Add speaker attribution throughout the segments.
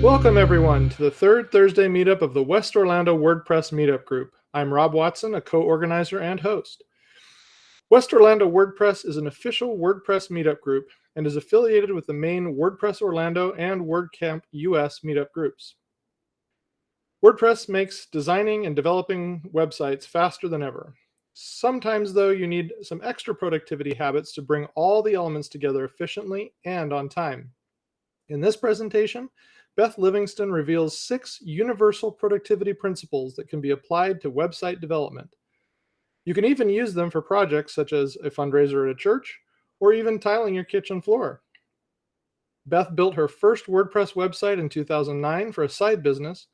Speaker 1: Welcome, everyone, to the third Thursday meetup of the West Orlando WordPress Meetup Group. I'm Rob Watson, a co-organizer and host. West Orlando WordPress is an official WordPress meetup group and is affiliated with the main WordPress Orlando and WordCamp US meetup groups. WordPress makes designing and developing websites faster than ever. Sometimes, though, you need some extra productivity habits to bring all the elements together efficiently and on time. In this presentation, Beth Livingston reveals 6 universal productivity principles that can be applied to website development. You can even use them for projects such as a fundraiser at a church or even tiling your kitchen floor. Beth built her first WordPress website in 2009 for a side business,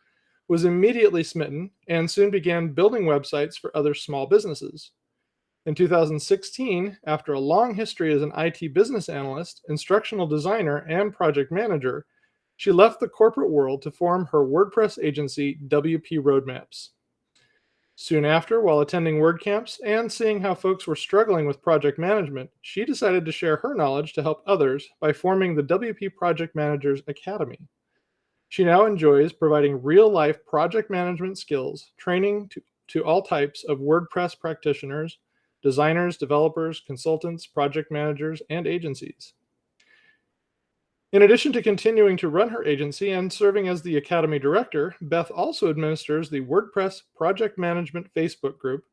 Speaker 1: was immediately smitten, and soon began building websites for other small businesses. In 2016, after a long history as an IT business analyst, instructional designer, and project manager, she left the corporate world to form her WordPress agency, WP Roadmaps. Soon after, while attending WordCamps and seeing how folks were struggling with project management, she decided to share her knowledge to help others by forming the WP Project Managers Academy. She now enjoys providing real-life project management skills, training to all types of WordPress practitioners, designers, developers, consultants, project managers, and agencies. In addition to continuing to run her agency and serving as the Academy Director, Beth also administers the WordPress Project Management Facebook group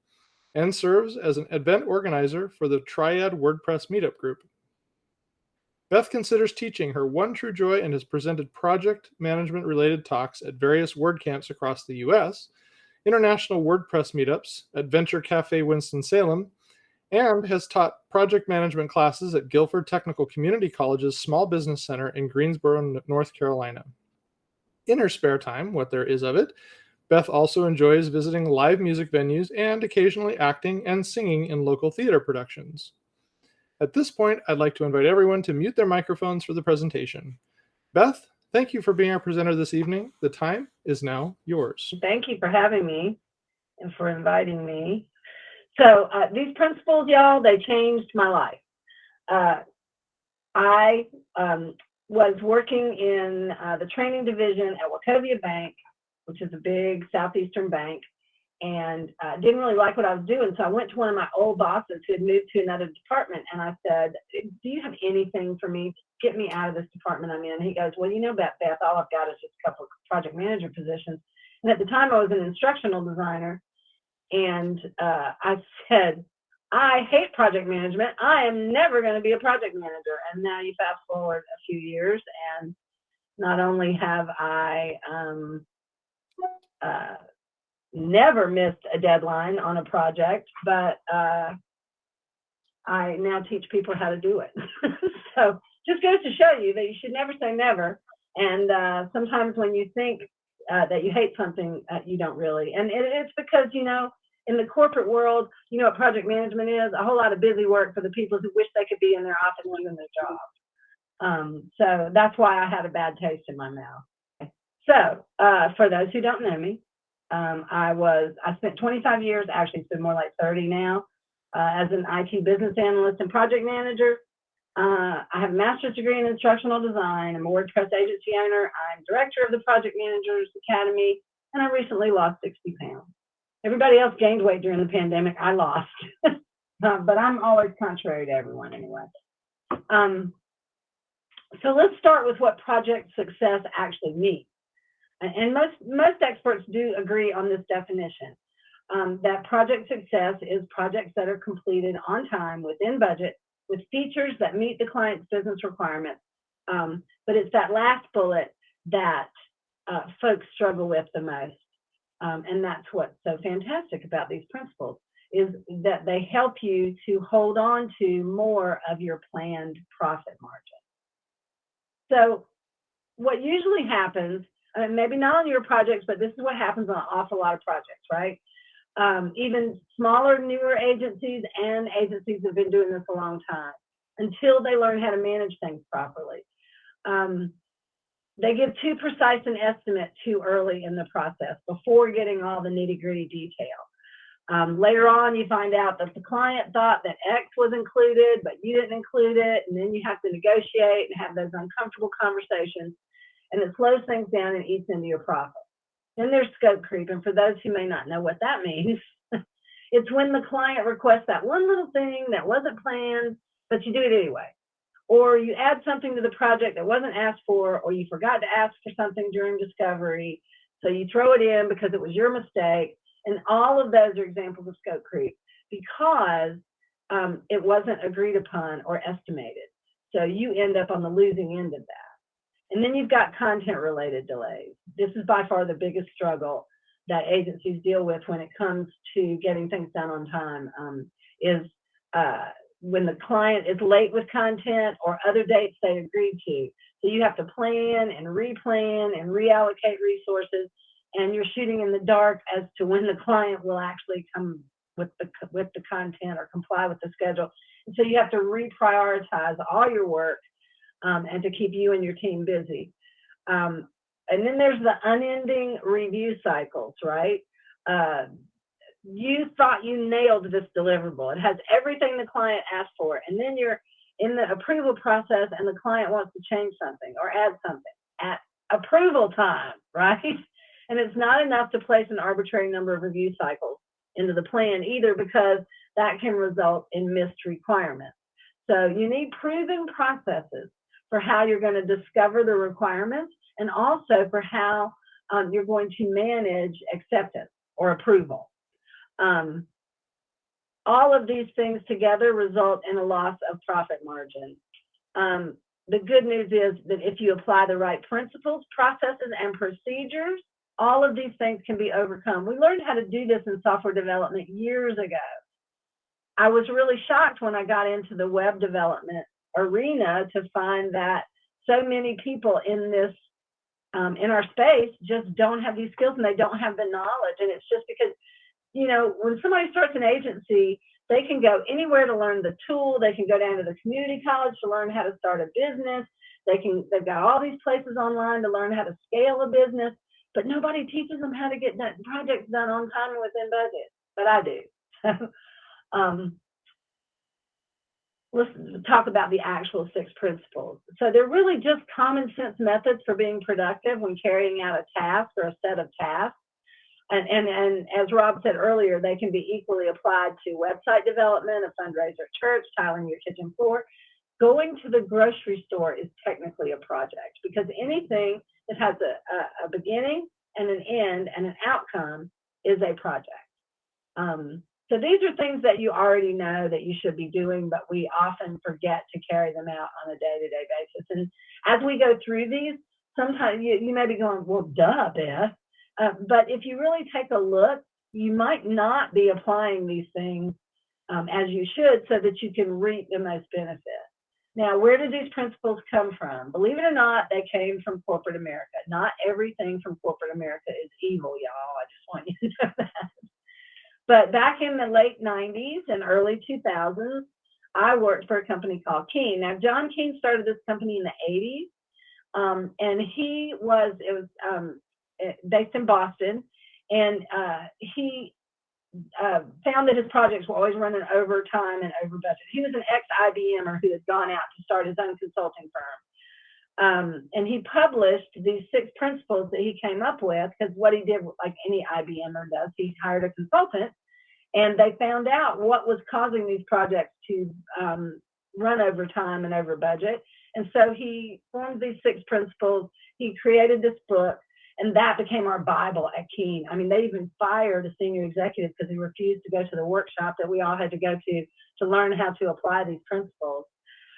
Speaker 1: and serves as an event organizer for the Triad WordPress Meetup group. Beth considers teaching her one true joy and has presented project management-related talks at various WordCamps across the U.S., international WordPress meetups at Venture Cafe Winston-Salem, and has taught project management classes at Guilford Technical Community College's Small Business Center in Greensboro, North Carolina. In her spare time, what there is of it, Beth also enjoys visiting live music venues and occasionally acting and singing in local theater productions. At this point, I'd like to invite everyone to mute their microphones for the presentation. Beth, thank you for being our presenter this evening. The time is now yours.
Speaker 2: Thank you for having me and for inviting me. So these principles, y'all, they changed my life. I was working in the training division at Wachovia Bank, which is a big southeastern bank, and didn't really like what I was doing. So I went to one of my old bosses who had moved to another department, and I said, do you have anything for me to get me out of this department I'm in? And he goes, well, you know, Beth, all I've got is just a couple of project manager positions. And at the time I was an instructional designer. And I said, I hate project management. I am never going to be a project manager. And now you fast forward a few years, and not only have I never missed a deadline on a project, but I now teach people how to do it. So just goes to show you that you should never say never. And sometimes when you think that you hate something, you don't really. And it's because, you know, in the corporate world, you know what project management is? A whole lot of busy work for the people who wish they could be in their office doing their job. So that's why I had a bad taste in my mouth. So for those who don't know me, I spent 25 years, actually it's been more like 30 now, as an IT business analyst and project manager. I have a master's degree in instructional design. I'm a WordPress agency owner. I'm director of the Project Managers Academy, and I recently lost 60 pounds. Everybody else gained weight during the pandemic. I lost, but I'm always contrary to everyone anyway. So let's start with what project success actually means. And most experts do agree on this definition, that project success is projects that are completed on time, within budget, with features that meet the client's business requirements. But it's that last bullet that folks struggle with the most. And that's what's so fantastic about these principles, is that they help you to hold on to more of your planned profit margin. So what usually happens, maybe not on your projects, but this is what happens on an awful lot of projects, right? Even smaller, newer agencies and agencies have been doing this a long time until they learn how to manage things properly. They give too precise an estimate too early in the process before getting all the nitty-gritty detail. Later on, you find out that the client thought that X was included, but you didn't include it, and then you have to negotiate and have those uncomfortable conversations. and it slows things down and eats into your profit. Then there's scope creep, and for those who may not know what that means, it's when the client requests that one little thing that wasn't planned, but you do it anyway. Or you add something to the project that wasn't asked for, or you forgot to ask for something during discovery, so you throw it in because it was your mistake. And all of those are examples of scope creep because it wasn't agreed upon or estimated. So you end up on the losing end of that. And then you've got content-related delays. This is by far the biggest struggle that agencies deal with when it comes to getting things done on time, is when the client is late with content or other dates they agreed to. So you have to plan and replan and reallocate resources, and you're shooting in the dark as to when the client will actually come with the content or comply with the schedule. And so you have to reprioritize all your work and to keep you and your team busy. And then there's the unending review cycles, right? You thought you nailed this deliverable. It has everything the client asked for, and then you're in the approval process and the client wants to change something or add something at approval time, right? And it's not enough to place an arbitrary number of review cycles into the plan either, because that can result in missed requirements. So you need proven processes for how you're going to discover the requirements, and also for how you're going to manage acceptance or approval. All of these things together result in a loss of profit margin. The good news is that if you apply the right principles, processes, and procedures, all of these things can be overcome. We learned how to do this in software development years ago. I was really shocked when I got into the web development arena to find that so many people in this in our space just don't have these skills, and they don't have the knowledge. And it's just because, you know, when somebody starts an agency, they can go anywhere to learn the tool. They can go down to the community college to learn how to start a business. They've got all these places online to learn how to scale a business, but nobody teaches them how to get projects done on time and within budget. But I do. Let's talk about the actual 6 principles. So they're really just common sense methods for being productive when carrying out a task or a set of tasks. And as Rob said earlier, they can be equally applied to website development, a fundraiser at church, tiling your kitchen floor. Going to the grocery store is technically a project, because anything that has a beginning and an end and an outcome is a project. So these are things that you already know that you should be doing, but we often forget to carry them out on a day-to-day basis. And as we go through these, sometimes you may be going, well, duh, Beth. But if you really take a look, you might not be applying these things as you should, so that you can reap the most benefit. Now, where did these principles come from? Believe it or not, they came from corporate America. Not everything from corporate America is evil, y'all. I just want you to know that. But back in the late 90s and early 2000s, I worked for a company called Keene. Now, John Keene started this company in the 80s, and he was based in Boston, and he found that his projects were always running over time and over budget. He was an ex-IBMer who had gone out to start his own consulting firm. And he published these 6 principles that he came up with, because what he did, like any IBMer does, he hired a consultant, and they found out what was causing these projects to run over time and over budget. And so he formed these 6 principles. He created this book, and that became our Bible at Keene. I mean, they even fired a senior executive because he refused to go to the workshop that we all had to go to learn how to apply these principles.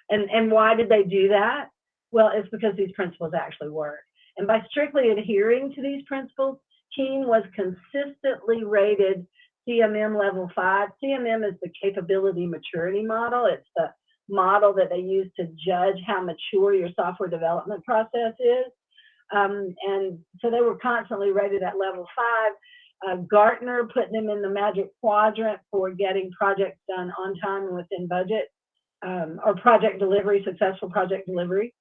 Speaker 2: And why did they do that? Well, it's because these principles actually work. And by strictly adhering to these principles, Keene was consistently rated CMM level 5. CMM is the capability maturity model. It's the model that they use to judge how mature your software development process is. And so they were constantly rated at level 5. Gartner put them in the magic quadrant for getting projects done on time and within budget, or project delivery, successful project delivery.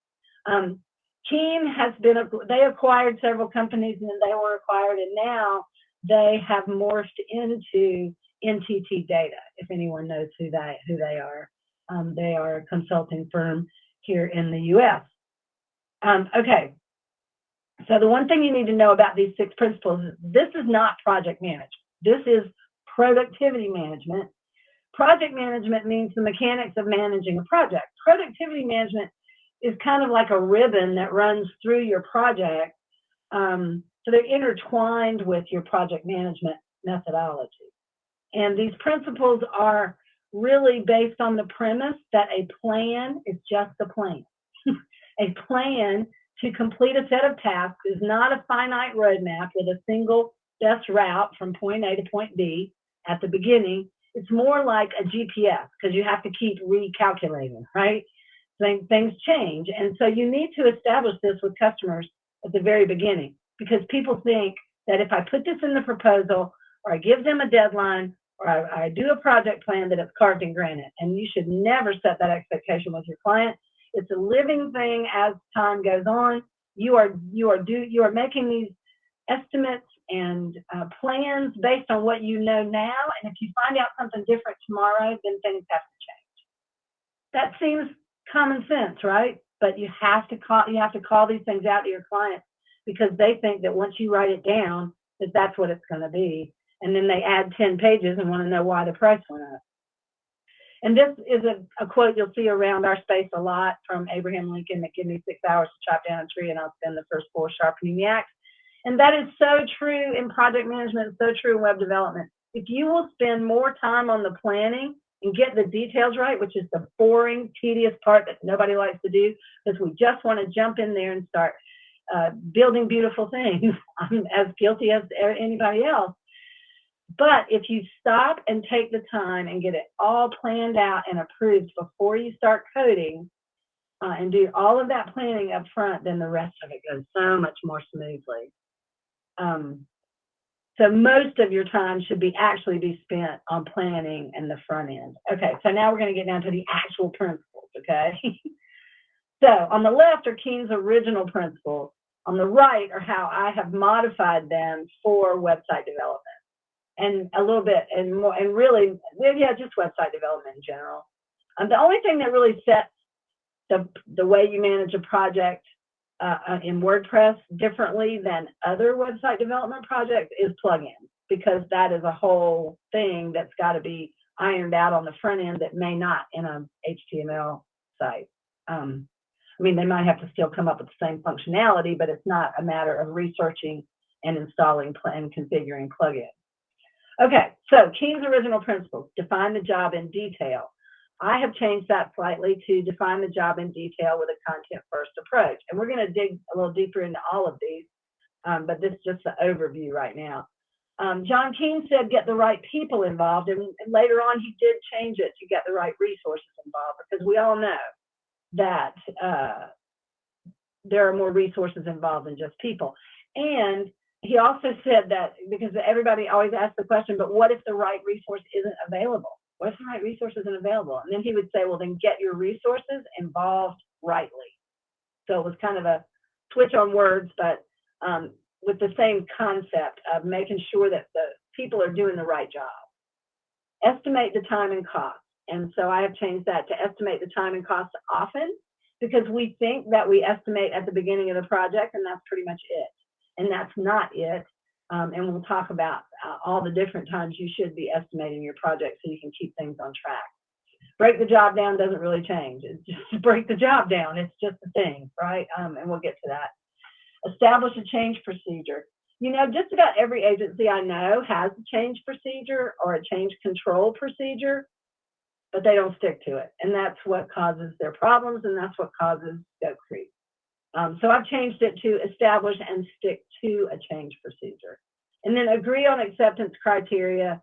Speaker 2: Keene has been, they acquired several companies, and then they were acquired, and now they have morphed into NTT Data, if anyone knows who they are. They are a consulting firm here in the US. Okay, So the one thing you need to know about these 6 principles is this is not project management. This is productivity management. Project management means the mechanics of managing a project. Productivity management is kind of like a ribbon that runs through your project. So they're intertwined with your project management methodology. And these principles are really based on the premise that a plan is just a plan. A plan to complete a set of tasks is not a finite roadmap with a single best route from point A to point B at the beginning. It's more like a GPS because you have to keep recalculating, right? Things change. And so you need to establish this with customers at the very beginning, because people think that if I put this in the proposal or I give them a deadline or I do a project plan, that it's carved in granite. And you should never set that expectation with your client. It's a living thing as time goes on. You are making these estimates and plans based on what you know now. And if you find out something different tomorrow, then things have to change. That seems common sense, right? But you have to call these things out to your clients, because they think that once you write it down, that that's what it's going to be. And then they add 10 pages and want to know why the price went up. And this is a quote you'll see around our space a lot from Abraham Lincoln, that give me 6 hours to chop down a tree and I'll spend the first 4 sharpening the axe. And that is so true in project management, so true in web development. If you will spend more time on the planning and get the details right, which is the boring, tedious part that nobody likes to do, because we just want to jump in there and start building beautiful things. I'm as guilty as anybody else. But if you stop and take the time and get it all planned out and approved before you start coding, and do all of that planning up front, then the rest of it goes so much more smoothly. So most of your time should actually be spent on planning and the front end. Okay, so now we're going to get down to the actual principles, okay? So on the left are Keene's original principles. On the right are how I have modified them for website development. And a little bit, and more, and really, yeah, just website development in general. The only thing that really sets the way you manage a project in WordPress differently than other website development projects is plugins, because that is a whole thing that's got to be ironed out on the front end that may not in an HTML site. I mean, they might have to still come up with the same functionality, but it's not a matter of researching and installing and configuring plugins. Okay, so Keene's original principles: define the job in detail. I have changed that slightly to define the job in detail with a content-first approach. And we're going to dig a little deeper into all of these, but this is just the overview right now. John Keene said get the right people involved, and later on he did change it to get the right resources involved, because we all know that there are more resources involved than just people. And he also said that, because everybody always asks the question, but what if the right resource isn't available? What if the right resource isn't available? And then he would say, well, then get your resources involved rightly. So it was kind of a switch on words, but with the same concept of making sure that the people are doing the right job. Estimate the time and cost. And so I have changed that to estimate the time and cost often, because we think that we estimate at the beginning of the project, and that's pretty much it. And that's not it. And we'll talk about all the different times you should be estimating your project so you can keep things on track. Break the job down doesn't really change. It's just break the job down. It's just a thing, right? And we'll get to that. Establish a change procedure. You know, just about every agency I know has a change procedure or a change control procedure, but they don't stick to it. And that's what causes their problems, and that's what causes scope creep. So I've changed it to establish and stick to a change procedure. And then agree on acceptance criteria.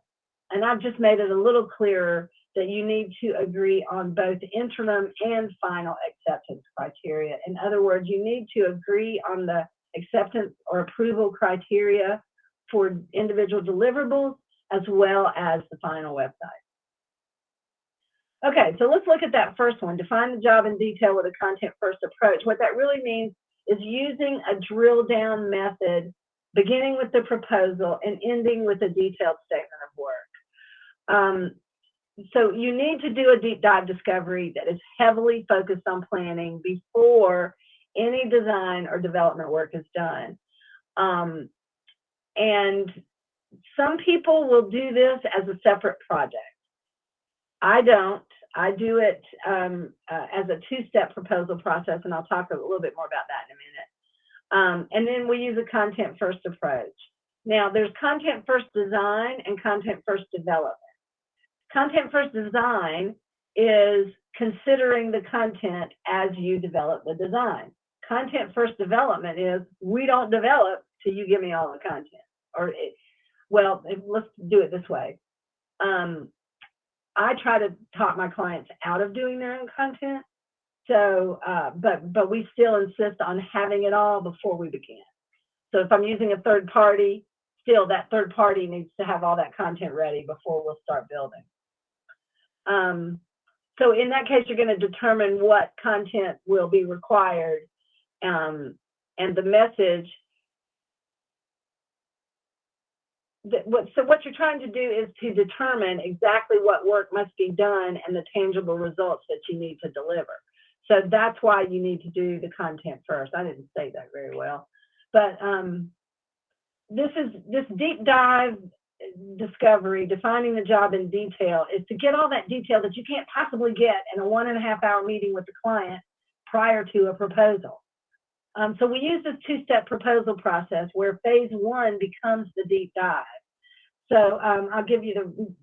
Speaker 2: And I've just made it a little clearer that you need to agree on both interim and final acceptance criteria. In other words, you need to agree on the acceptance or approval criteria for individual deliverables as well as the final website. Okay, so let's look at that first one. Define the job in detail with a content-first approach. What that really means is using a drill-down method, beginning with the proposal and ending with a detailed statement of work. So you need to do a deep dive discovery that is heavily focused on planning before any design or development work is done. And some people will do this as a separate project. I don't. I do it as a two-step proposal process, and I'll talk a little bit more about that in a minute. And then we use a content-first approach. Now, there's content-first design and content-first development. Content-first design is considering the content as you develop the design. Content-first development is we don't develop till you give me all the content. Well, let's do it this way. I try to talk my clients out of doing their own content. So, but we still insist on having it all before we begin. So if I'm using a third party, still that third party needs to have all that content ready before we'll start building. So in that case, you're going to determine what content will be required, and the message. So what you're trying to do is to determine exactly what work must be done and the tangible results that you need to deliver. So that's why you need to do the content first. I didn't say that very well, but this deep dive discovery, defining the job in detail, is to get all that detail that you can't possibly get in a 1.5 hour meeting with the client prior to a proposal. So we use this two-step proposal process where phase one becomes the deep dive. So I'll give you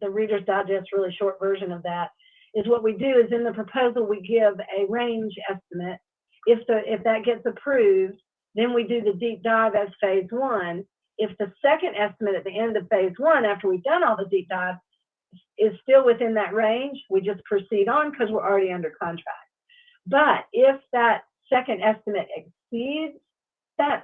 Speaker 2: the Reader's Digest really short version of that. Is what we do is in the proposal we give a range estimate. If that gets approved, then we do the deep dive as phase one. If the second estimate at the end of phase one, after we've done all the deep dive, is still within that range, we just proceed on because we're already under contract. But if that second estimate exceeds that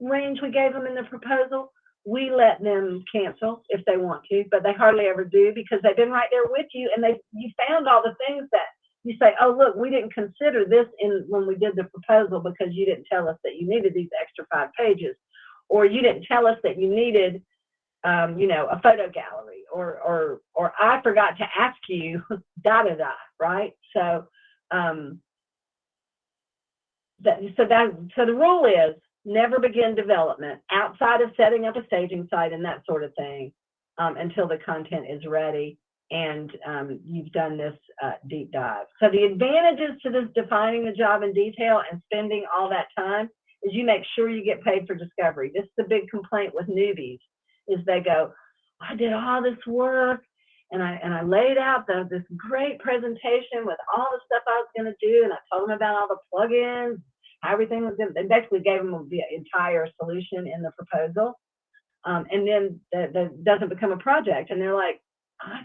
Speaker 2: range we gave them in the proposal, we let them cancel if they want to, but they hardly ever do because they've been right there with you and you found all the things that you say, oh, look, we didn't consider this when we did the proposal because you didn't tell us that you needed these extra 5 pages, or you didn't tell us that you needed, a photo gallery, or I forgot to ask you, right? So, so the rule is never begin development outside of setting up a staging site and that sort of thing until the content is ready and you've done this deep dive. So the advantages to this defining the job in detail and spending all that time is you make sure you get paid for discovery. This is the big complaint with newbies is they go, I did all this work and I laid out this great presentation with all the stuff I was going to do, and I told them about all the plugins, everything was good. They basically gave them the entire solution in the proposal, and then that doesn't become a project, and they're like, I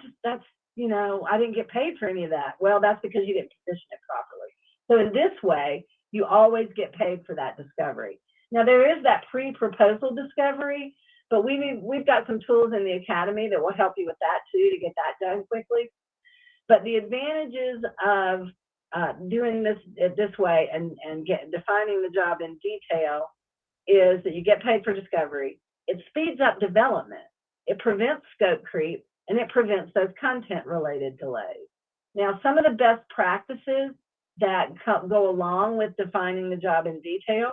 Speaker 2: didn't get paid for any of that. Well, that's because you didn't position it properly. So in this way, you always get paid for that discovery. Now there is that pre-proposal discovery, but we've got some tools in the academy that will help you with that too to get that done quickly. But the advantages of doing this way and defining the job in detail is that you get paid for discovery. It speeds up development. It prevents scope creep, and it prevents those content-related delays. Now, some of the best practices that go along with defining the job in detail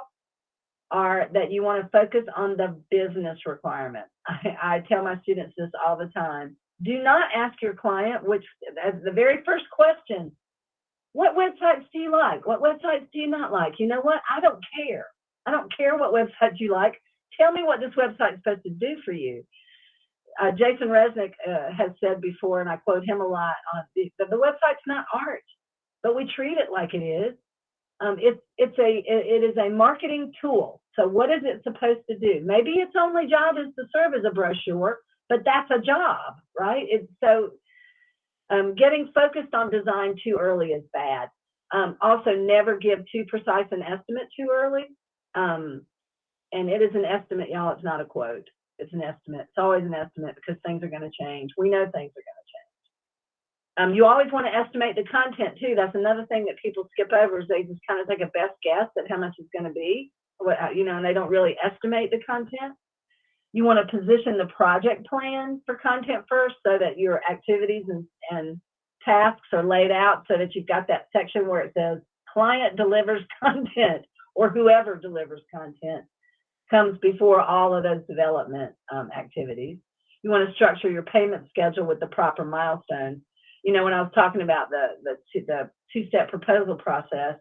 Speaker 2: are that you want to focus on the business requirement. I tell my students this all the time. Do not ask your client, as the very first question, what websites do you like? What websites do you not like? You know what? I don't care. I don't care what websites you like. Tell me what this website is supposed to do for you. Jason Resnick has said before, and I quote him a lot, the website's not art, but we treat it like it is. It is a marketing tool. So what is it supposed to do? Maybe its only job is to serve as a brochure, but that's a job, right? Getting focused on design too early is bad. Also, never give too precise an estimate too early. And it is an estimate, y'all. It's not a quote. It's an estimate. It's always an estimate because things are going to change. We know things are going to change. You always want to estimate the content too. That's another thing that people skip over is they just kind of take a best guess at how much it's going to be, and they don't really estimate the content. You want to position the project plan for content first so that your activities and tasks are laid out so that you've got that section where it says client delivers content or whoever delivers content comes before all of those development activities. You want to structure your payment schedule with the proper milestones. You know, when I was talking about the two-step proposal process,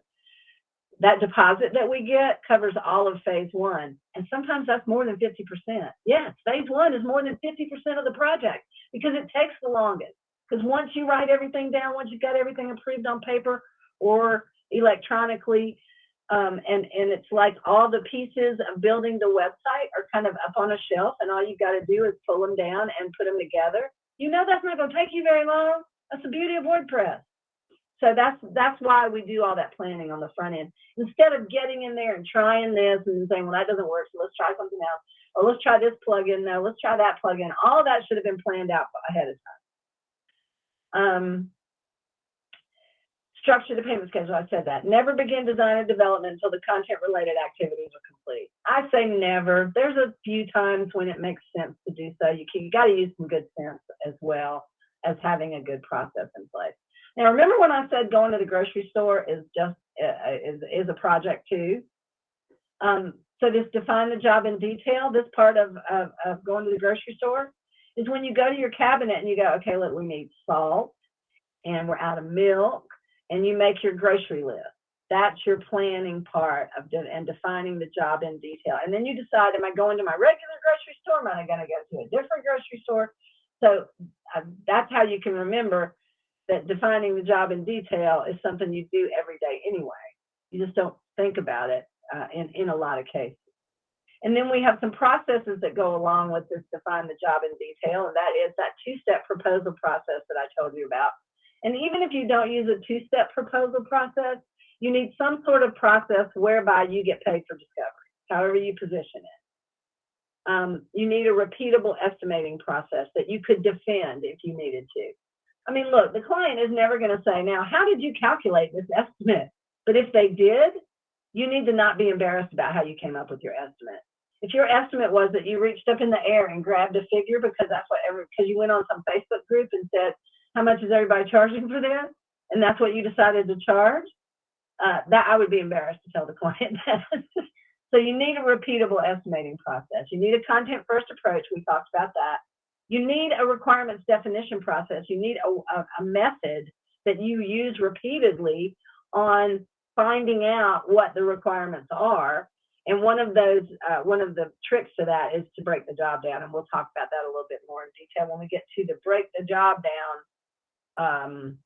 Speaker 2: that deposit that we get covers all of phase one. And sometimes that's more than 50%. Yes, phase one is more than 50% of the project because it takes the longest. Because once you write everything down, once you've got everything approved on paper or electronically, and it's like all the pieces of building the website are kind of up on a shelf, and all you got to do is pull them down and put them together. You know that's not going to take you very long. That's the beauty of WordPress. So that's why we do all that planning on the front end. Instead of getting in there and trying this and saying, well, that doesn't work, so let's try something else. Or let's try this plugin, no, let's try that plugin. All of that should have been planned out ahead of time. Structure the payment schedule, I said that. Never begin design and development until the content-related activities are complete. I say never. There's a few times when it makes sense to do so. You got to use some good sense as well as having a good process in place. Now, remember when I said going to the grocery store is just is a project too? So this define the job in detail, this part of going to the grocery store is when you go to your cabinet and you go, okay, look, we need salt and we're out of milk, and you make your grocery list. That's your planning part of and defining the job in detail. And then you decide, am I going to my regular grocery store? Am I going to go to a different grocery store? So that's how you can remember that defining the job in detail is something you do every day anyway. You just don't think about it in a lot of cases. And then we have some processes that go along with this define the job in detail, and that is that two-step proposal process that I told you about. And even if you don't use a two-step proposal process, you need some sort of process whereby you get paid for discovery, however you position it. You need a repeatable estimating process that you could defend if you needed to. I mean, look, the client is never going to say, now, how did you calculate this estimate? But if they did, you need to not be embarrassed about how you came up with your estimate. If your estimate was that you reached up in the air and grabbed a figure because that's what because you went on some Facebook group and said, how much is everybody charging for this? And that's what you decided to charge, that I would be embarrassed to tell the client that. So you need a repeatable estimating process. You need a content-first approach. We talked about that. You need a requirements definition process. You need a method that you use repeatedly on finding out what the requirements are. And one of the tricks to that is to break the job down. And we'll talk about that a little bit more in detail when we get to the break the job down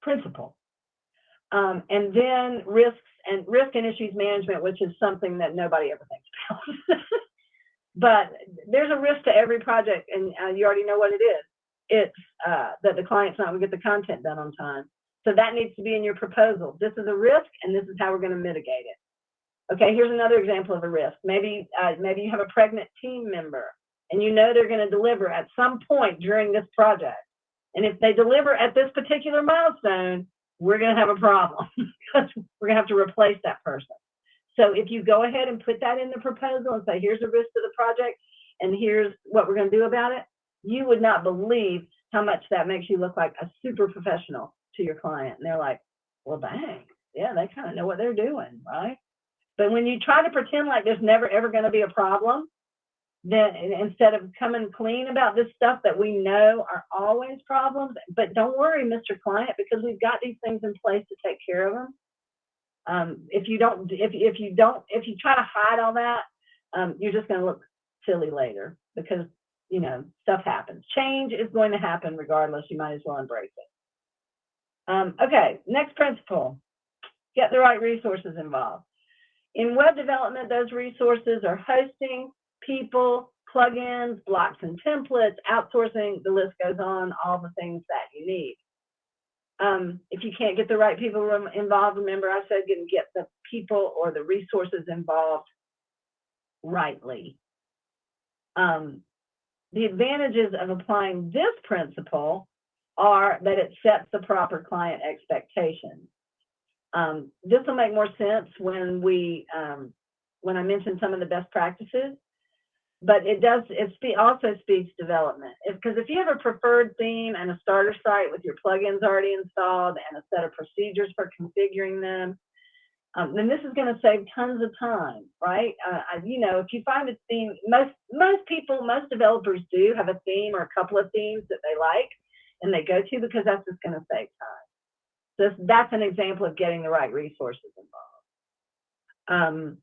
Speaker 2: principle. And then risk and issues management, which is something that nobody ever thinks about. But there's a risk to every project, and you already know what it is. It's that the client's not going to get the content done on time. So that needs to be in your proposal. This is a risk, and this is how we're going to mitigate it. Okay, here's another example of a risk. Maybe you have a pregnant team member, and you know they're going to deliver at some point during this project. And if they deliver at this particular milestone, we're going to have a problem because we're going to have to replace that person. So if you go ahead and put that in the proposal and say, here's the risk to the project, and here's what we're going to do about it, you would not believe how much that makes you look like a super professional to your client. And they're like, well, dang, yeah, they kind of know what they're doing, right? But when you try to pretend like there's never, ever going to be a problem, then instead of coming clean about this stuff that we know are always problems, but don't worry, Mr. Client, because we've got these things in place to take care of them. If you try to hide all that, you're just going to look silly later because, you know, stuff happens. Change is going to happen regardless. You might as well embrace it. Okay, next principle, get the right resources involved. In web development, those resources are hosting, people, plugins, blocks and templates, outsourcing, the list goes on, all the things that you need. If you can't get the right people involved, remember I said get the people or the resources involved rightly. The advantages of applying this principle are that it sets the proper client expectations. This will make more sense when I mention some of the best practices, but it also speeds development. Because if you have a preferred theme and a starter site with your plugins already installed and a set of procedures for configuring them, And this is going to save tons of time, right? You know, if you find a theme, most people, most developers do have a theme or a couple of themes that they like and they go to, because that's just going to save time. So that's an example of getting the right resources involved.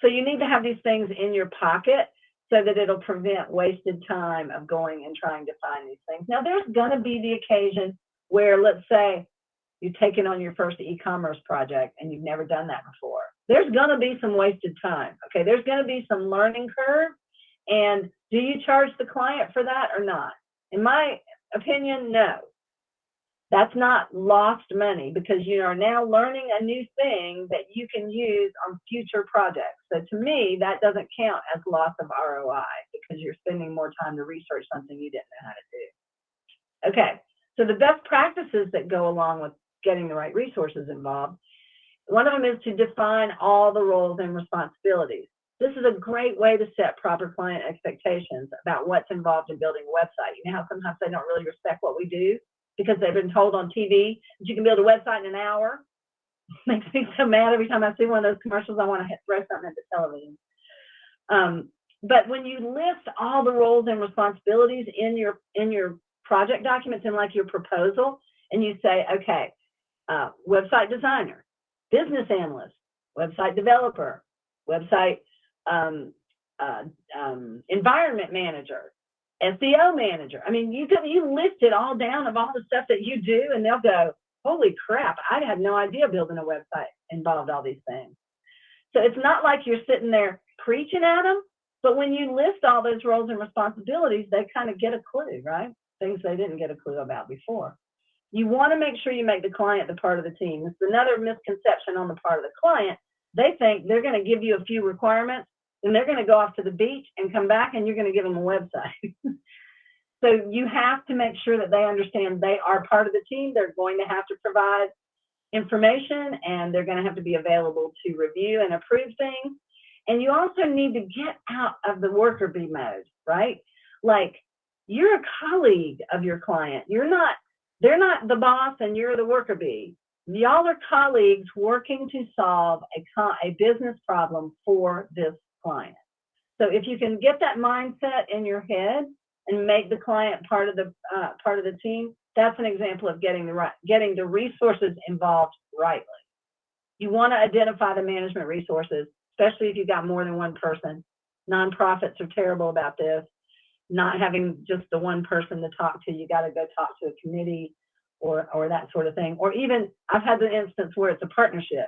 Speaker 2: So you need to have these things in your pocket so that it'll prevent wasted time of going and trying to find these things. Now, there's going to be the occasion where, let's say, you've taken on your first e-commerce project and you've never done that before. There's going to be some wasted time. Okay, there's going to be some learning curve. And do you charge the client for that or not? In my opinion, no. That's not lost money, because you are now learning a new thing that you can use on future projects. So to me, that doesn't count as loss of ROI, because you're spending more time to research something you didn't know how to do. Okay, so the best practices that go along with getting the right resources involved, one of them is to define all the roles and responsibilities. This is a great way to set proper client expectations about what's involved in building a website. You know how sometimes they don't really respect what we do because they've been told on TV that you can build a website in an hour? Makes me so mad every time I see one of those commercials. I want to throw something at the television. But when you list all the roles and responsibilities in your project documents, in like your proposal, and you say, okay, website designer, business analyst, website developer, website environment manager, SEO manager. I mean, you list it all down of all the stuff that you do, and they'll go, holy crap, I had no idea building a website involved all these things. So it's not like you're sitting there preaching at them, but when you list all those roles and responsibilities, they kind of get a clue, right? Things they didn't get a clue about before. You want to make sure you make the client the part of the team. It's another misconception on the part of the client. They think they're going to give you a few requirements, and they're going to go off to the beach and come back, and you're going to give them a website. So you have to make sure that they understand they are part of the team. They're going to have to provide information, and they're going to have to be available to review and approve things. And you also need to get out of the worker bee mode, right? Like, you're a colleague of your client. They're not the boss and you're the worker bee. Y'all are colleagues working to solve a business problem for this client. So if you can get that mindset in your head and make the client part of the team, that's an example of getting the resources involved rightly. You want to identify the management resources, especially if you've got more than one person. Nonprofits are terrible about this. Not having just the one person to talk to, you got to go talk to a committee or that sort of thing. Or even, I've had the instance where it's a partnership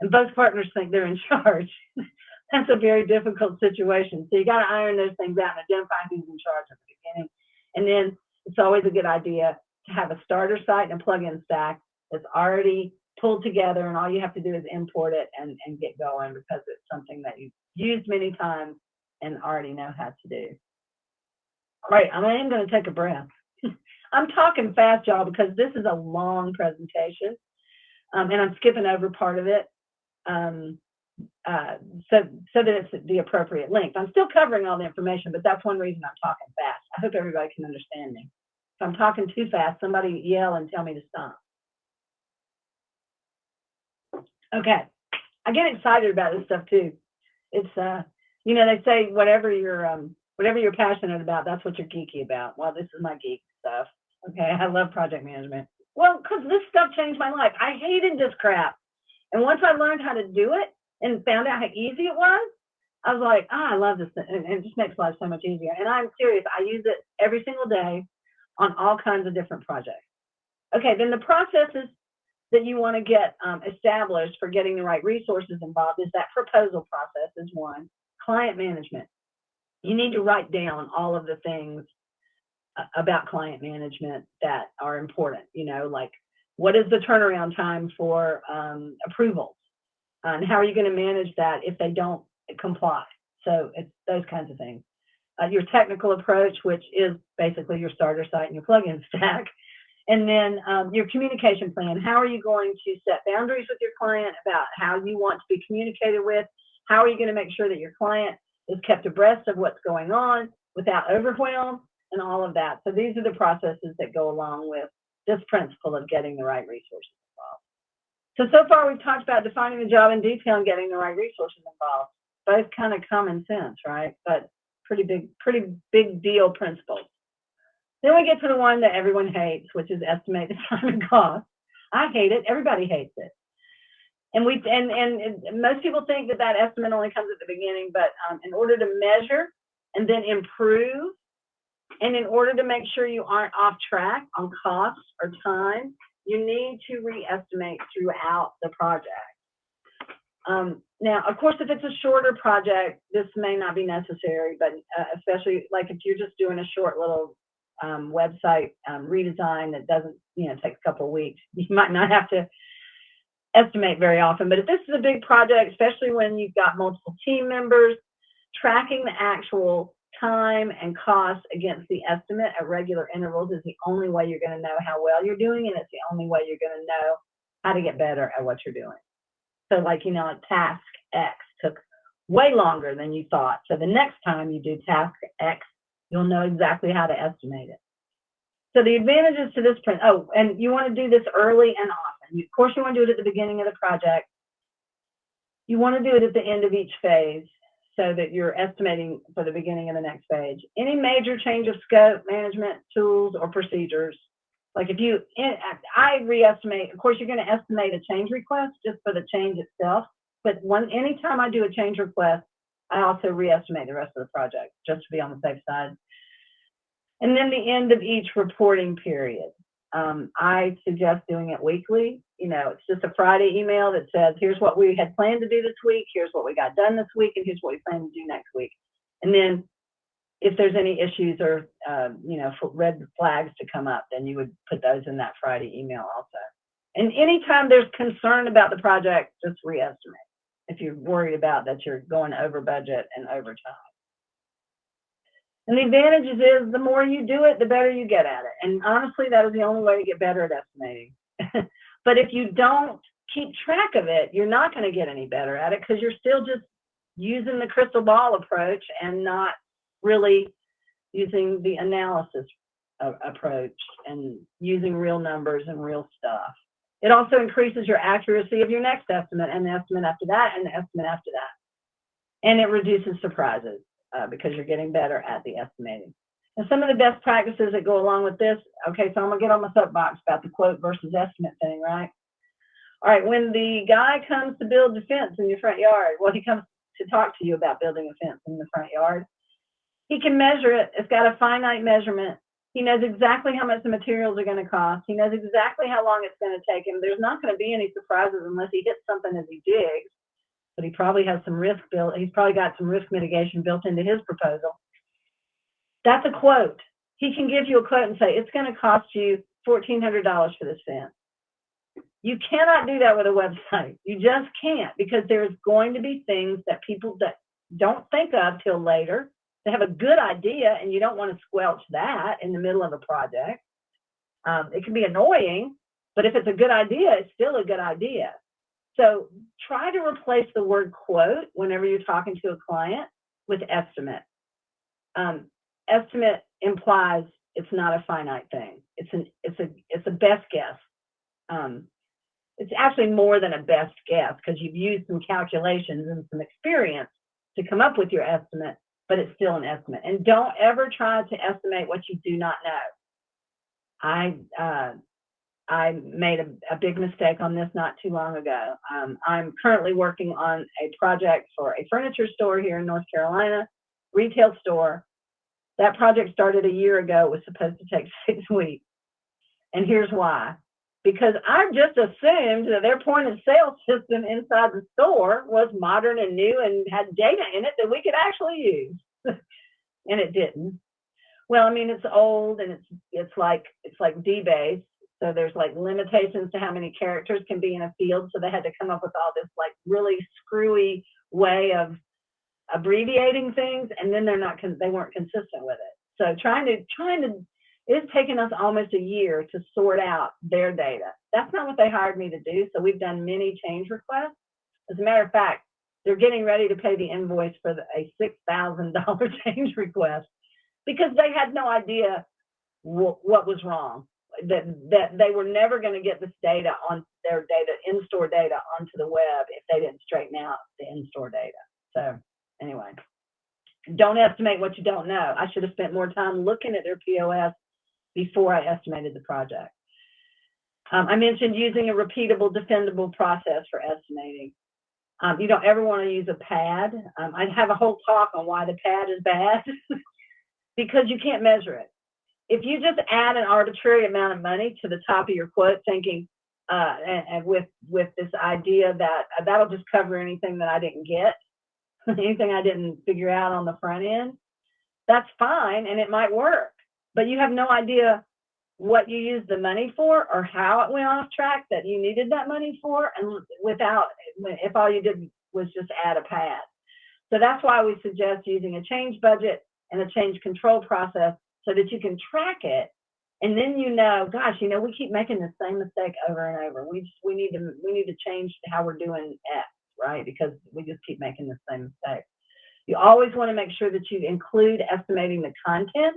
Speaker 2: and both partners think they're in charge. That's a very difficult situation. So you got to iron those things out and identify who's in charge at the beginning. And then it's always a good idea to have a starter site and a plugin stack that's already pulled together, and all you have to do is import it and get going, because it's something that you've used many times and already know how to do. All right, I am going to take a breath. I'm talking fast, y'all, because this is a long presentation, and I'm skipping over part of it so that it's the appropriate length. I'm still covering all the information, but that's one reason I'm talking fast. I hope everybody can understand me. If I'm talking too fast, somebody yell and tell me to stop. Okay, I get excited about this stuff too. It's you know, they say whatever you're passionate about, that's what you're geeky about. Well, this is my geek stuff. Okay, I love project management. Well, because this stuff changed my life. I hated this crap, and once I learned how to do it and found out how easy it was, I was like, I love this, and it just makes life so much easier. And I'm serious. I use it every single day on all kinds of different projects. Okay, then the processes that you want to get established for getting the right resources involved is that proposal process is one. Client management. You need to write down all of the things about client management that are important. You know, like, what is the turnaround time for approvals? And how are you going to manage that if they don't comply? So it's those kinds of things. Your technical approach, which is basically your starter site and your plugin stack. And then your communication plan. How are you going to set boundaries with your client about how you want to be communicated with? How are you going to make sure that your client is kept abreast of what's going on without overwhelm and all of that? So these are the processes that go along with this principle of getting the right resources involved. So far we've talked about defining the job in detail and getting the right resources involved. Both kind of common sense, right? But pretty big deal principles. Then we get to the one that everyone hates, which is estimate the time and cost. I hate it. Everybody hates it. And most people think that estimate only comes at the beginning, but in order to measure and then improve, and in order to make sure you aren't off track on costs or time, you need to re-estimate throughout the project. Now, of course, if it's a shorter project, this may not be necessary, but especially like if you're just doing a short little website redesign that doesn't, take a couple of weeks, you might not have to estimate very often. But if this is a big project, especially when you've got multiple team members, tracking the actual time and cost against the estimate at regular intervals is the only way you're going to know how well you're doing, and it's the only way you're going to know how to get better at what you're doing. So like, task X took way longer than you thought. So the next time you do task X, you'll know exactly how to estimate it. So the advantages to this print, and you want to do this early and often. Of course, you want to do it at the beginning of the project. You want to do it at the end of each phase so that you're estimating for the beginning of the next phase. Any major change of scope, management, tools, or procedures. Like I re-estimate, of course, you're going to estimate a change request just for the change itself. But anytime I do a change request, I also re-estimate the rest of the project just to be on the safe side. And then the end of each reporting period. I suggest doing it weekly. It's just a Friday email that says, here's what we had planned to do this week, here's what we got done this week, and here's what we plan to do next week. And then if there's any issues or, red flags to come up, then you would put those in that Friday email also. And anytime there's concern about the project, just re-estimate if you're worried about that you're going over budget and over time. And the advantages is the more you do it, the better you get at it. And honestly, that is the only way to get better at estimating. But if you don't keep track of it, you're not going to get any better at it because you're still just using the crystal ball approach and not really using the analysis approach and using real numbers and real stuff. It also increases your accuracy of your next estimate and the estimate after that and the estimate after that. And it reduces surprises because you're getting better at the estimating. And some of the best practices that go along with this, okay, so I'm going to get on my soapbox about the quote versus estimate thing, right? All right, when the guy comes to build the fence in your front yard, he comes to talk to you about building a fence in the front yard, he can measure it. It's got a finite measurement. He knows exactly how much the materials are going to cost. He knows exactly how long it's going to take him. There's not going to be any surprises unless he hits something as he digs, but he probably has some risk built. He's probably got some risk mitigation built into his proposal. That's a quote. He can give you a quote and say, it's going to cost you $1,400 for this fence. You cannot do that with a website. You just can't, because there's going to be things that people that don't think of till later. They have a good idea, and you don't want to squelch that in the middle of a project. It can be annoying, but if it's a good idea, it's still a good idea. So try to replace the word quote whenever you're talking to a client with estimate. Estimate implies it's not a finite thing. It's a best guess. It's actually more than a best guess because you've used some calculations and some experience to come up with your estimate, but it's still an estimate. And don't ever try to estimate what you do not know. I made a big mistake on this not too long ago. I'm currently working on a project for a furniture store here in North Carolina, retail store. That project started a year ago. It was supposed to take 6 weeks. And here's why. Because I just assumed that their point of sale system inside the store was modern and new and had data in it that we could actually use. And it didn't. Well, I mean, it's old and it's like D-based. So there's like limitations to how many characters can be in a field. So they had to come up with all this like really screwy way of abbreviating things, and then they weren't consistent with it. So it's taken us almost a year to sort out their data. That's not what they hired me to do. So we've done many change requests. As a matter of fact, they're getting ready to pay the invoice for a $6,000 change request because they had no idea what was wrong. that they were never going to get this data on their data, in-store data, onto the web if they didn't straighten out the in-store data. So anyway, don't estimate what you don't know. I should have spent more time looking at their POS before I estimated the project. I mentioned using a repeatable, defendable process for estimating. You don't ever want to use a pad. I have a whole talk on why the pad is bad because you can't measure it. If you just add an arbitrary amount of money to the top of your quote, thinking, and with this idea that that'll just cover anything that I didn't get, anything I didn't figure out on the front end, that's fine and it might work. But you have no idea what you used the money for or how it went off track that you needed that money for, and if all you did was just add a pad. So that's why we suggest using a change budget and a change control process so that you can track it, and then gosh, we keep making the same mistake over and over. We need to change how we're doing X, right? Because we just keep making the same mistake. You always want to make sure that you include estimating the content,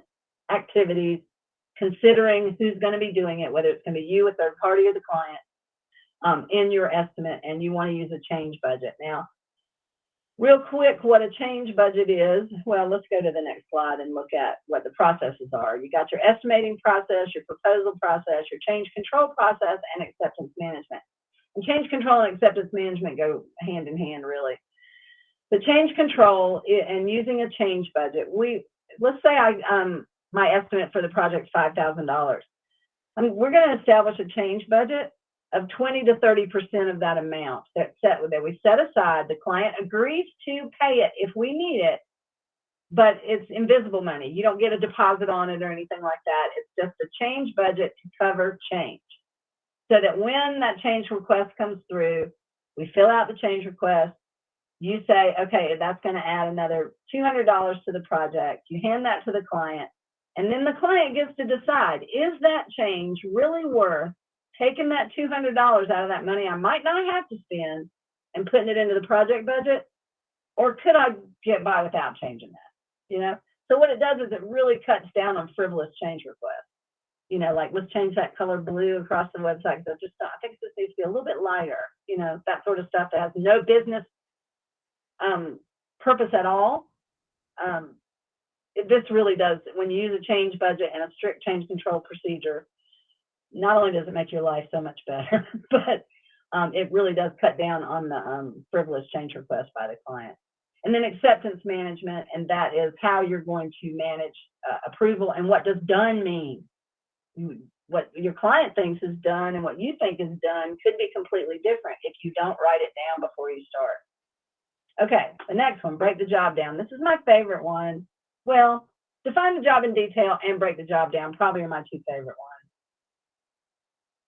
Speaker 2: activities, considering who's going to be doing it, whether it's going to be you, a third party, or the client, in your estimate, and you want to use a change budget. Now, real quick, what a change budget is, well, let's go to the next slide and look at what the processes are. You got your estimating process, your proposal process, your change control process, and acceptance management. And change control and acceptance management go hand in hand, really. The change control and using a change budget, let's say my estimate for the project is $5,000. We're going to establish a change budget of 20 to 30% of that amount that we set aside. The client agrees to pay it if we need it, but it's invisible money. You don't get a deposit on it or anything like that. It's just a change budget to cover change. So that when that change request comes through, we fill out the change request. You say, okay, that's going to add another $200 to the project. You hand that to the client. And then the client gets to decide, is that change really worth taking that $200 out of that money I might not have to spend and putting it into the project budget? Or could I get by without changing that? So what it does is it really cuts down on frivolous change requests. Like, let's change that color blue across the website. So I think this needs to be a little bit lighter, that sort of stuff that has no business purpose at all. This really does, when you use a change budget and a strict change control procedure, not only does it make your life so much better, but it really does cut down on the frivolous change request by the client. And then acceptance management, and that is how you're going to manage approval. And what does done mean? What your client thinks is done and what you think is done could be completely different if you don't write it down before you start. Okay, the next one, break the job down. This is my favorite one. Well, define the job in detail and break the job down probably are my two favorite ones.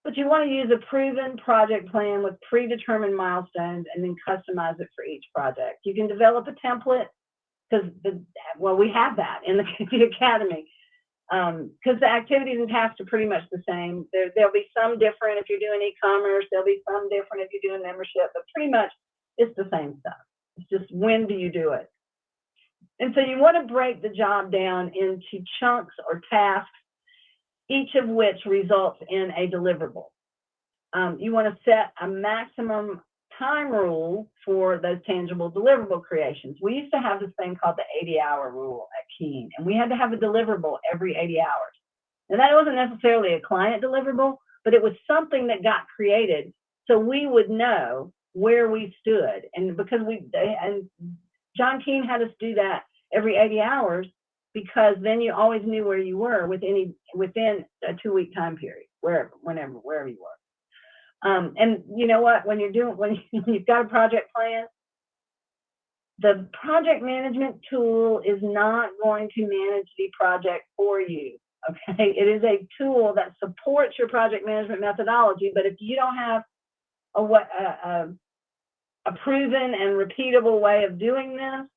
Speaker 2: But you want to use a proven project plan with predetermined milestones and then customize it for each project. You can develop a template because, we have that in the Academy. Because the activities and tasks are pretty much the same. There'll be some different if you're doing e-commerce. There'll be some different if you're doing membership, but pretty much it's the same stuff. It's just when do you do it? And so you want to break the job down into chunks or tasks, each of which results in a deliverable. You want to set a maximum time rule for those tangible deliverable creations. We used to have this thing called the 80-hour rule at Keen, and we had to have a deliverable every 80 hours. And that wasn't necessarily a client deliverable, but it was something that got created so we would know where we stood. And because John Keen had us do that every 80 hours because then you always knew where you were within a 2-week time period, wherever you were. And you know what, when you've got a project plan, the project management tool is not going to manage the project for you. Okay, it is a tool that supports your project management methodology, but if you don't have a proven and repeatable way of doing this,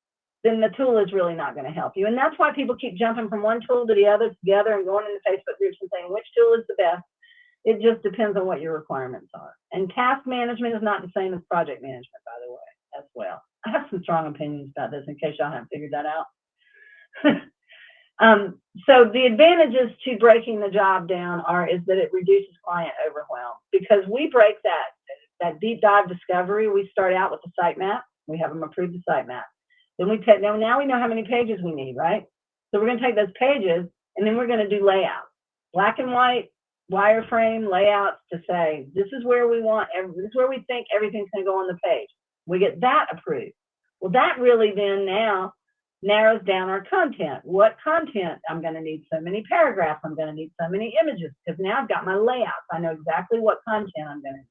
Speaker 2: then the tool is really not going to help you. And that's why people keep jumping from one tool to the other together and going into Facebook groups and saying which tool is the best. It just depends on what your requirements are. And task management is not the same as project management, by the way, as well. I have some strong opinions about this in case y'all haven't figured that out. So the advantages to breaking the job down is that it reduces client overwhelm, because we break that deep dive discovery. We start out with the sitemap. We have them approve the sitemap. Then now we know how many pages we need, right? So we're going to take those pages and then we're going to do layouts, black and white, wireframe layouts to say, this is where we think everything's going to go on the page. We get that approved. Well, that really then now narrows down our content. What content? I'm going to need so many paragraphs. I'm going to need so many images, because now I've got my layouts. I know exactly what content I'm going to need.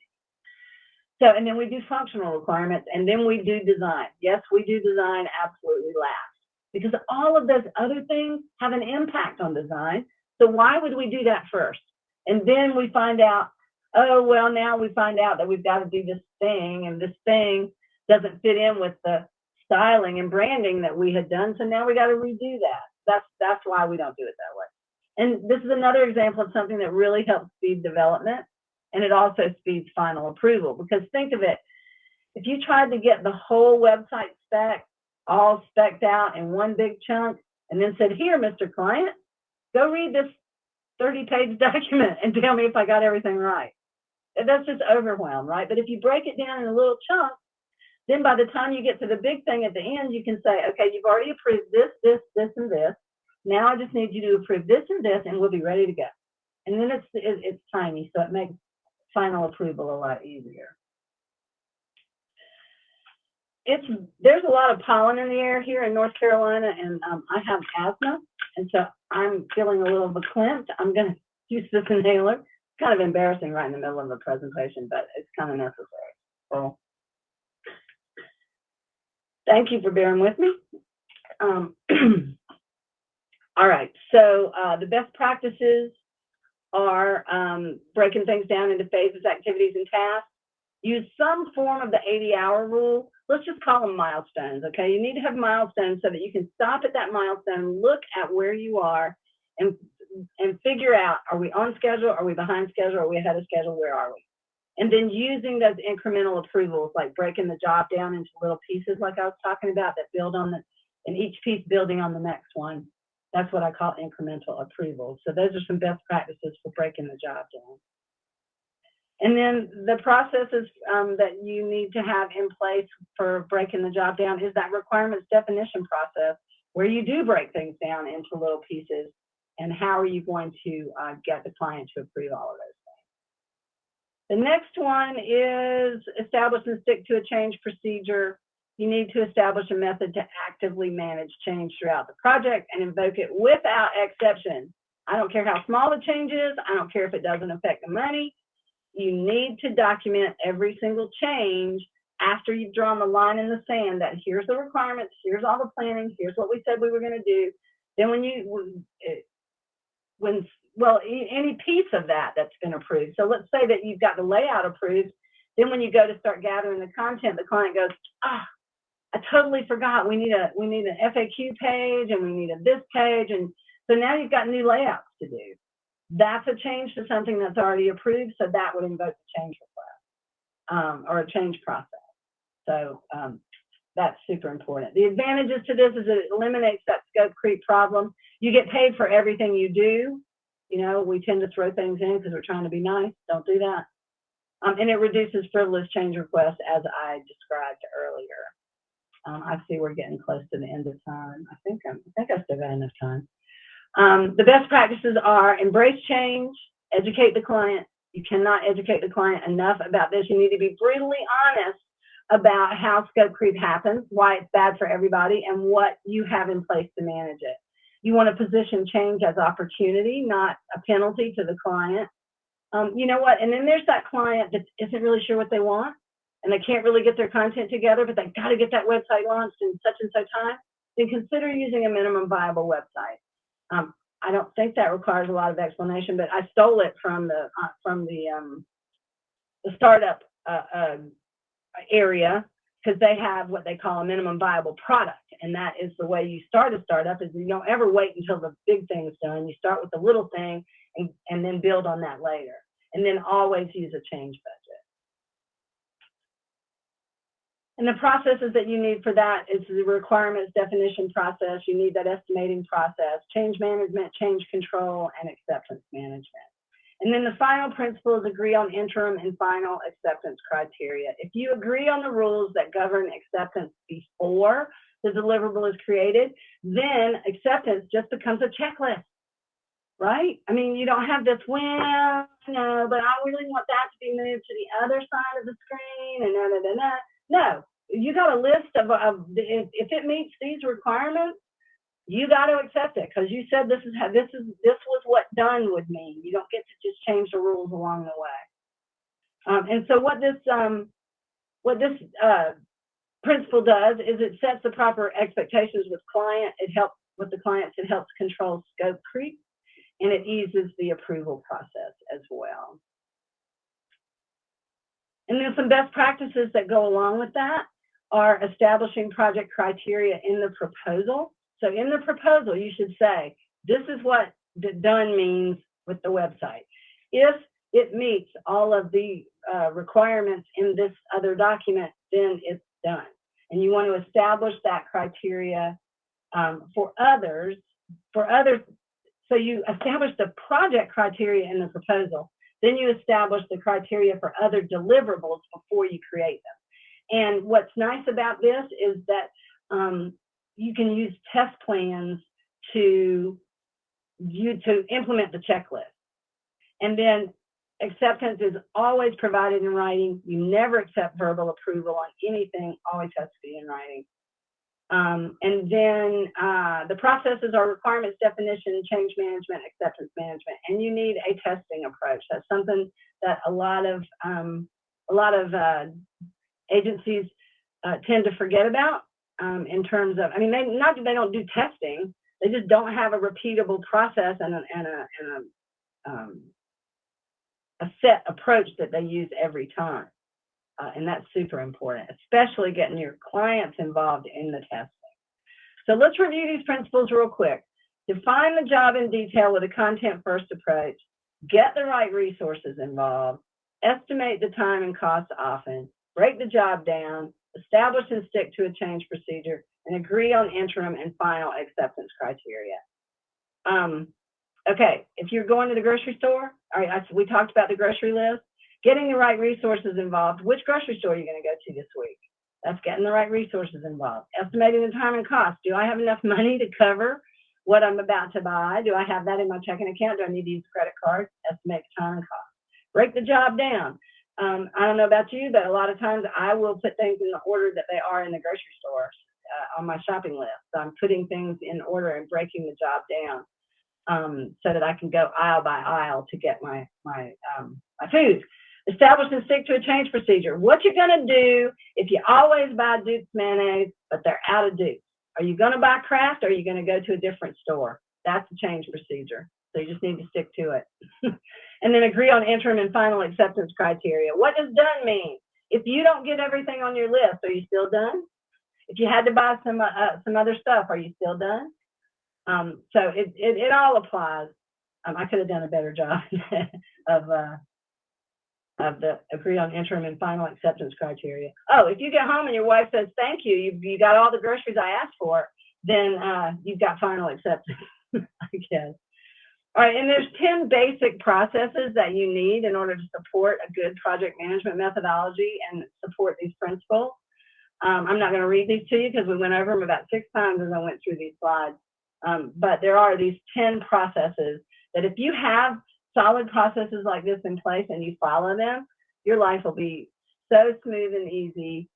Speaker 2: So, and then we do functional requirements, and then we do design. Yes, we do design absolutely last, because all of those other things have an impact on design. So why would we do that first? And then we find out, oh, well, now we find out that we've got to do this thing, and this thing doesn't fit in with the styling and branding that we had done. So now we got to redo that. That's why we don't do it that way. And this is another example of something that really helps speed development. And it also speeds final approval, because think of it, if you tried to get the whole website spec all spec'd out in one big chunk and then said, here, Mr. Client, go read this 30-page document and tell me if I got everything right. That's just overwhelm, right? But if you break it down in a little chunk, then by the time you get to the big thing at the end, you can say, okay, you've already approved this, this, this, and this. Now I just need you to approve this and this, and we'll be ready to go. And then it's tiny, so it makes final approval a lot easier. There's a lot of pollen in the air here in North Carolina, and I have asthma, and so I'm feeling a little verklempt. I'm going to use this inhaler. It's kind of embarrassing right in the middle of the presentation, but it's kind of necessary. So thank you for bearing with me. All right, so the best practices are breaking things down into phases, activities, and tasks. Use some form of the 80-hour rule. Let's just call them milestones, okay? You need to have milestones so that you can stop at that milestone, look at where you are, and figure out, are we on schedule? Are we behind schedule? Are we ahead of schedule? Where are we? And then using those incremental approvals, like breaking the job down into little pieces like I was talking about that build on and each piece building on the next one. That's what I call incremental approvals. So those are some best practices for breaking the job down. And then the processes that you need to have in place for breaking the job down is that requirements definition process, where you do break things down into little pieces, and how are you going to get the client to approve all of those things. The next one is establish and stick to a change procedure. You need to establish a method to actively manage change throughout the project and invoke it without exception. I don't care how small the change is. I don't care if it doesn't affect the money. You need to document every single change after you've drawn the line in the sand that here's the requirements, here's all the planning, here's what we said we were going to do. Then any piece of that that's been approved. So let's say that you've got the layout approved. Then when you go to start gathering the content, the client goes, I totally forgot. We need an FAQ page, and we need a this page. And so now you've got new layouts to do. That's a change to something that's already approved. So that would invoke the change request or a change process. So that's super important. The advantages to this is that it eliminates that scope creep problem. You get paid for everything you do. You know, we tend to throw things in because we're trying to be nice. Don't do that. And it reduces frivolous change requests, as I described earlier. I see we're getting close to the end of time. I think I still got enough time. The best practices are embrace change, educate the client. You cannot educate the client enough about this. You need to be brutally honest about how scope creep happens, why it's bad for everybody, and what you have in place to manage it. You want to position change as opportunity, not a penalty to the client. You know what? And then there's that client that isn't really sure what they want, and they can't really get their content together, but they've got to get that website launched in such and such time. Then consider using a minimum viable website. I don't think that requires a lot of explanation, but I stole it from the startup area, because they have what they call a minimum viable product, and that is the way you start a startup. Is you don't ever wait until the big thing is done. You start with the little thing and then build on that later, and then always use a change budget. And the processes that you need for that is the requirements definition process. You need that estimating process, change management, change control, and acceptance management. And then the final principle is agree on interim and final acceptance criteria. If you agree on the rules that govern acceptance before the deliverable is created, then acceptance just becomes a checklist, right? I mean, you don't have this, well, no, but I really want that to be moved to the other side of the screen, and No, you got a list of if it meets these requirements, you got to accept it because you said this was what done would mean. You don't get to just change the rules along the way. And so what this principle does is it sets the proper expectations with client. It helps with the clients. It helps control scope creep, and it eases the approval process as well. And then some best practices that go along with that are establishing project criteria in the proposal. So in the proposal, you should say, this is what the done means with the website. If it meets all of the requirements in this other document, then it's done. And you want to establish that criteria for others. So you establish the project criteria in the proposal. Then you establish the criteria for other deliverables before you create them. And what's nice about this is that you can use test plans to implement the checklist. And then acceptance is always provided in writing. You never accept verbal approval on anything, always has to be in writing. And then the processes are requirements definition, change management, acceptance management, and you need a testing approach. That's something that a lot of agencies tend to forget about in terms of, I mean, not that they don't do testing, they just don't have a repeatable process and a set approach that they use every time. And that's super important, especially getting your clients involved in the testing. So let's review these principles real quick. Define the job in detail with a content-first approach. Get the right resources involved. Estimate the time and cost often. Break the job down. Establish and stick to a change procedure. And agree on interim and final acceptance criteria. Okay, if you're going to the grocery store, all right, we talked about the grocery list. Getting the right resources involved. Which grocery store are you going to go to this week? That's getting the right resources involved. Estimating the time and cost. Do I have enough money to cover what I'm about to buy? Do I have that in my checking account? Do I need to use a credit card? Estimate the time and cost. Break the job down. I don't know about you, but a lot of times I will put things in the order that they are in the grocery store on my shopping list. So I'm putting things in order and breaking the job down so that I can go aisle by aisle to get my food. Establish and stick to a change procedure. What you're going to do if you always buy Duke's mayonnaise, but they're out of Duke's. Are you going to buy Kraft or are you going to go to a different store? That's a change procedure. So you just need to stick to it. And then agree on interim and final acceptance criteria. What does done mean? If you don't get everything on your list, are you still done? If you had to buy some other stuff, are you still done? So it all applies. I could have done a better job of the agree on interim and final acceptance criteria. Oh, if you get home and your wife says, thank you, you got all the groceries I asked for, then you've got final acceptance, I guess. All right, and there's 10 basic processes that you need in order to support a good project management methodology and support these principles. I'm not going to read these to you because we went over them about 6 times as I went through these slides. But there are these 10 processes that if you have solid processes like this in place and you follow them, your life will be so smooth and easy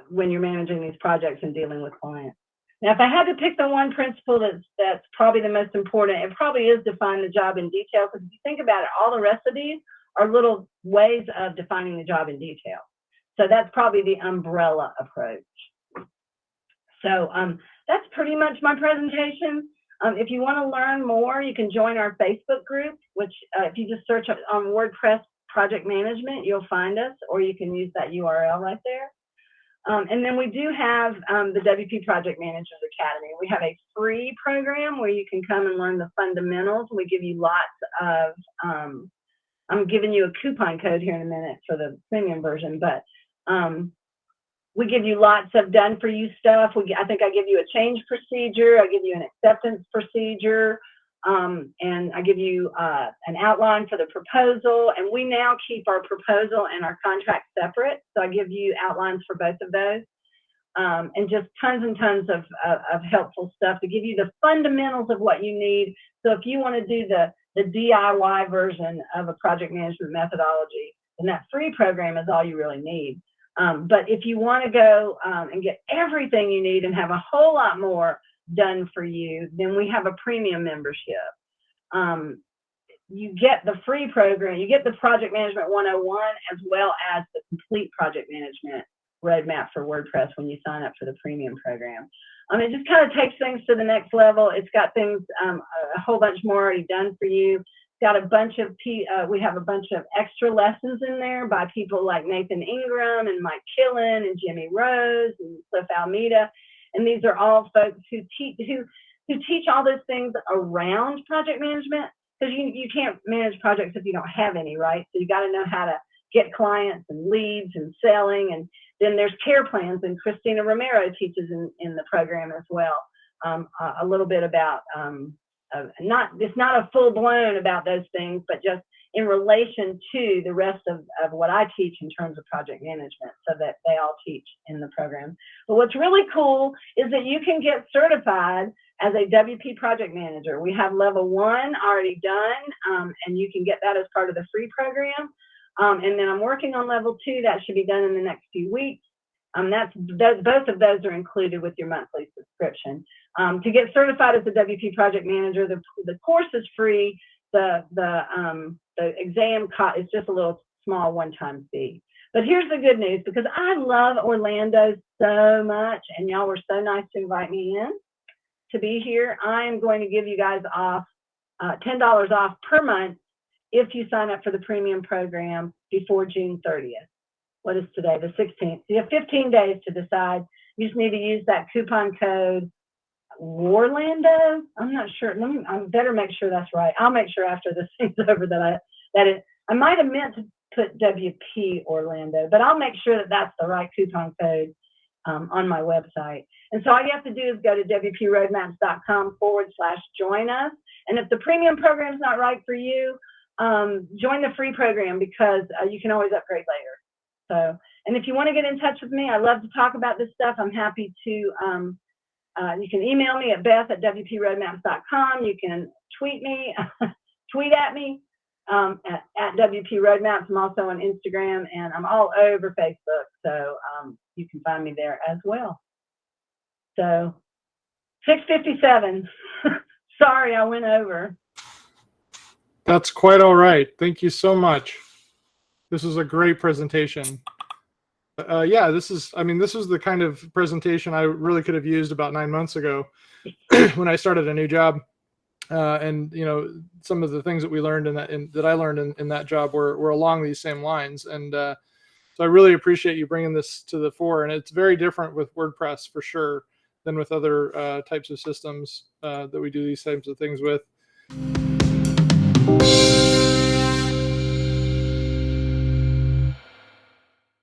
Speaker 2: when you're managing these projects and dealing with clients. Now, if I had to pick the one principle that's probably the most important, it probably is define the job in detail, because if you think about it, all the rest of these are little ways of defining the job in detail. So that's probably the umbrella approach. So that's pretty much my presentation. If you want to learn more, you can join our Facebook group, which if you just search on WordPress project management, you'll find us, or you can use that URL right there. And then we do have the WP Project Managers Academy. We have a free program where you can come and learn the fundamentals. We give you lots of, I'm giving you a coupon code here in a minute for the premium version, but We give you lots of done for you stuff. I think I give you a change procedure. I give you an acceptance procedure. And I give you an outline for the proposal. And we now keep our proposal and our contract separate. So I give you outlines for both of those. And just tons and tons of helpful stuff to give you the fundamentals of what you need. So if you want to do the DIY version of a project management methodology, then that free program is all you really need. But if you want to go and get everything you need and have a whole lot more done for you, then we have a premium membership. You get the free program, you get the Project Management 101 as well as the complete project management roadmap for WordPress when you sign up for the premium program. It just kind of takes things to the next level. It's got things, a whole bunch more already done for you. Got a bunch of we have a bunch of extra lessons in there by people like Nathan Ingram and Mike Killen and Jimmy Rose and Cliff Almeida, and these are all folks who teach all those things around project management, because you can't manage projects if you don't have any, right? So you got to know how to get clients and leads and selling, and then there's care plans, and Christina Romero teaches in the program as well a little bit about. It's not a full-blown about those things, but just in relation to the rest of what I teach in terms of project management, so that they all teach in the program. But what's really cool is that you can get certified as a WP project manager. We have level 1 already done, and you can get that as part of the free program. And then I'm working on level 2. That should be done in the next few weeks. Both of those are included with your monthly subscription. To get certified as a WP project manager, the course is free. The exam is just a little small one-time fee. But here's the good news, because I love Orlando so much, and y'all were so nice to invite me in to be here. I am going to give you guys off $10 off per month if you sign up for the premium program before June 30th. What is today? The 16th. You have 15 days to decide. You just need to use that coupon code Warlando. I'm not sure. I better make sure that's right. I'll make sure after this thing's over I might have meant to put WP Orlando, but I'll make sure that that's the right coupon code on my website. And so all you have to do is go to wproadmaps.com/join us. And if the premium program is not right for you, join the free program, because you can always upgrade later. So, and if you want to get in touch with me, I love to talk about this stuff. I'm happy to, you can email me at beth@wproadmaps.com. You can tweet at me at WP Roadmaps. I'm also on Instagram, and I'm all over Facebook. So you can find me there as well. So 6:57. Sorry, I went over.
Speaker 1: That's quite all right. Thank you so much. This was a great presentation. Yeah, this is the kind of presentation I really could have used about 9 months ago when I started a new job. And some of the things that we learned that I learned in that job were along these same lines. And so I really appreciate you bringing this to the fore. And it's very different with WordPress for sure than with other types of systems that we do these types of things with.